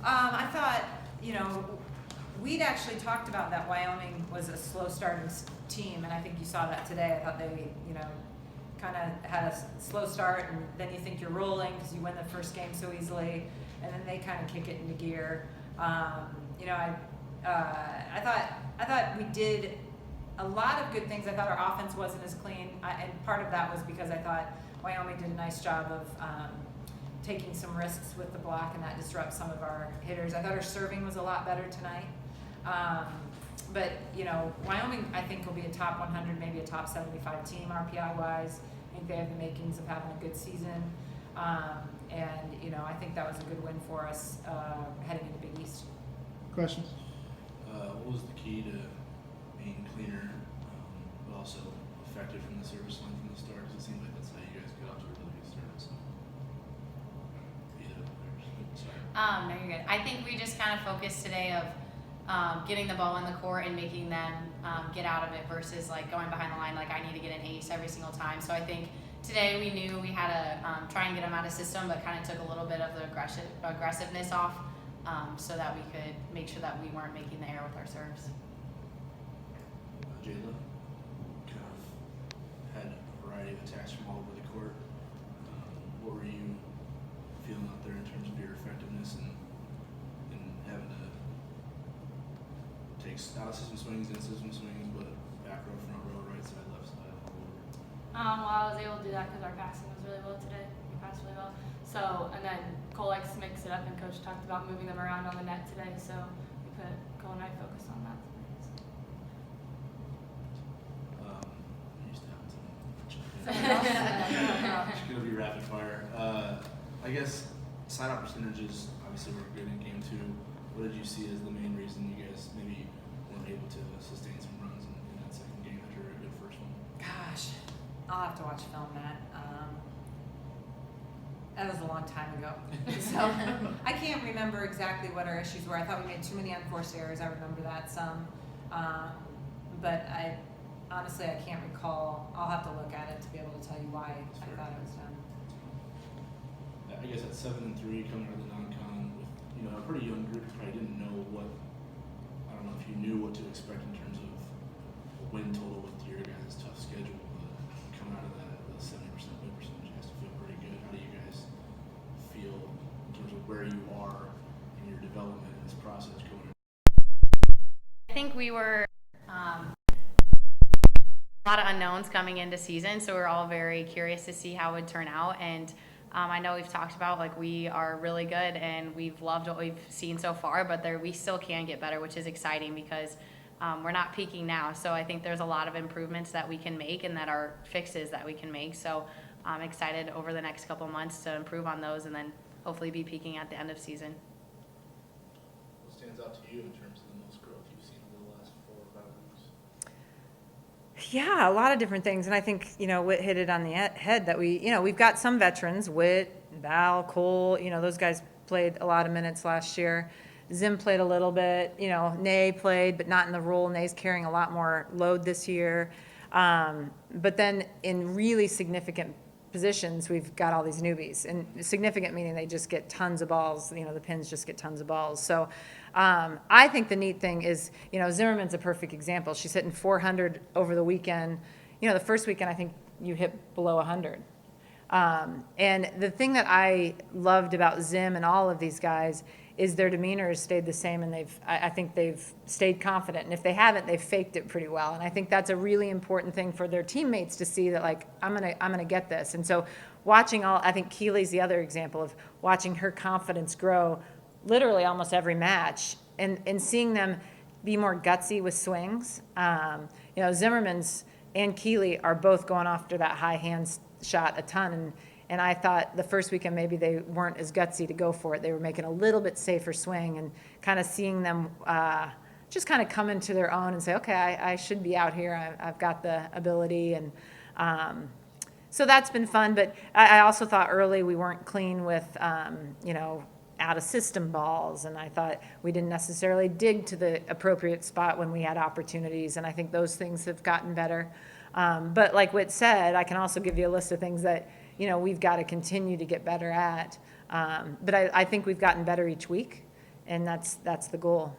I thought, we'd actually talked about that Wyoming was a slow starting team, and I think you saw that today. I thought they, kind of had a slow start, and then you think you're rolling because you win the first game so easily, and then they kind of kick it into gear. I thought we did a lot of good things. I thought our offense wasn't as clean, and part of that was because I thought Wyoming did a nice job of taking some risks with the block, and that disrupts some of our hitters. I thought our serving was a lot better tonight. But Wyoming, I think, will be a top 100, maybe a top 75 team RPI-wise. I think they have the makings of having a good season. I think that was a good win for us heading into Big East. Questions? What was the key to being cleaner, but also effective from the service line from the start? Because it seems like that's how you guys got off to a really good start. So, sorry. No, you're good. I think we just kind of focused today of getting the ball in the court and making them get out of it versus like going behind the line like I need to get an ace every single time. So I think today we knew we had to try and get them out of system, but kind of took a little bit of the aggressiveness off so that we could make sure that we weren't making the error with our serves. Jaela kind of had a variety of attacks from all over the court. What were you feeling out there in terms of your effectiveness and having to take out-of-system swings, in-system swings, but back row, front row, right side, left side, all over? Well, I was able to do that because our passing was really well today. We passed really well. So, and then Cole likes to mix it up, and Coach talked about moving them around on the net today. So we put Cole and I focused on that today. It's going to be rapid fire. I guess side-out percentages obviously were good in game 2. What did you see as the main reason you guys maybe weren't able to sustain some runs in that second game after a good first one? Gosh, I'll have to watch film, Matt. That was a long time ago. So I can't remember exactly what our issues were. I thought we made too many unforced errors. I remember that some. But honestly, I can't recall. I'll have to look at it to be able to tell you why I thought it was done. I guess at 7-3 coming out of the non-con with a pretty young group, you probably didn't know I don't know if you knew what to expect in terms of a win total with your guys' tough schedule, but coming out of that with a 70% win percentage has to feel pretty good. How do you guys feel in terms of where you are in your development in this process going? I think we were a lot of unknowns coming into season, so we're all very curious to see how it would turn out. And I know we've talked about we are really good and we've loved what we've seen so far, but we still can get better, which is exciting because we're not peaking now. So I think there's a lot of improvements that we can make and that are fixes that we can make. So I'm excited over the next couple months to improve on those and then hopefully be peaking at the end of season. What stands out to you in terms of the most growth you've seen over the last 4 or 5 weeks? Yeah, a lot of different things, and I think Witt hit it on the head that we've got some veterans, Witt, Val, Cole, those guys played a lot of minutes last year. Zim played a little bit, Nay played, but not in the role. Nay's carrying a lot more load this year. But then in really significant positions, we've got all these newbies, and significant meaning they just get tons of balls. The pins just get tons of balls. So I think the neat thing is, Zimmerman's a perfect example. She's hitting 400 over the weekend. The first weekend I think you hit below 100. And the thing that I loved about Zim and all of these guys is their demeanor has stayed the same, and I think they've stayed confident. And if they haven't, they've faked it pretty well. And I think that's a really important thing for their teammates to see that I'm gonna get this. And so watching I think Keely's the other example of watching her confidence grow literally almost every match and seeing them be more gutsy with swings. Zimmerman's and Keely are both going after that high hand shot a ton, and I thought the first weekend maybe they weren't as gutsy to go for it. They were making a little bit safer swing, and kind of seeing them just kind of come into their own and say, okay, I should be out here. I've got the ability, and so that's been fun. But I also thought early we weren't clean with out of system balls, and I thought we didn't necessarily dig to the appropriate spot when we had opportunities, and I think those things have gotten better. But like Witt said, I can also give you a list of things that we've got to continue to get better at. But I think we've gotten better each week, and that's the goal.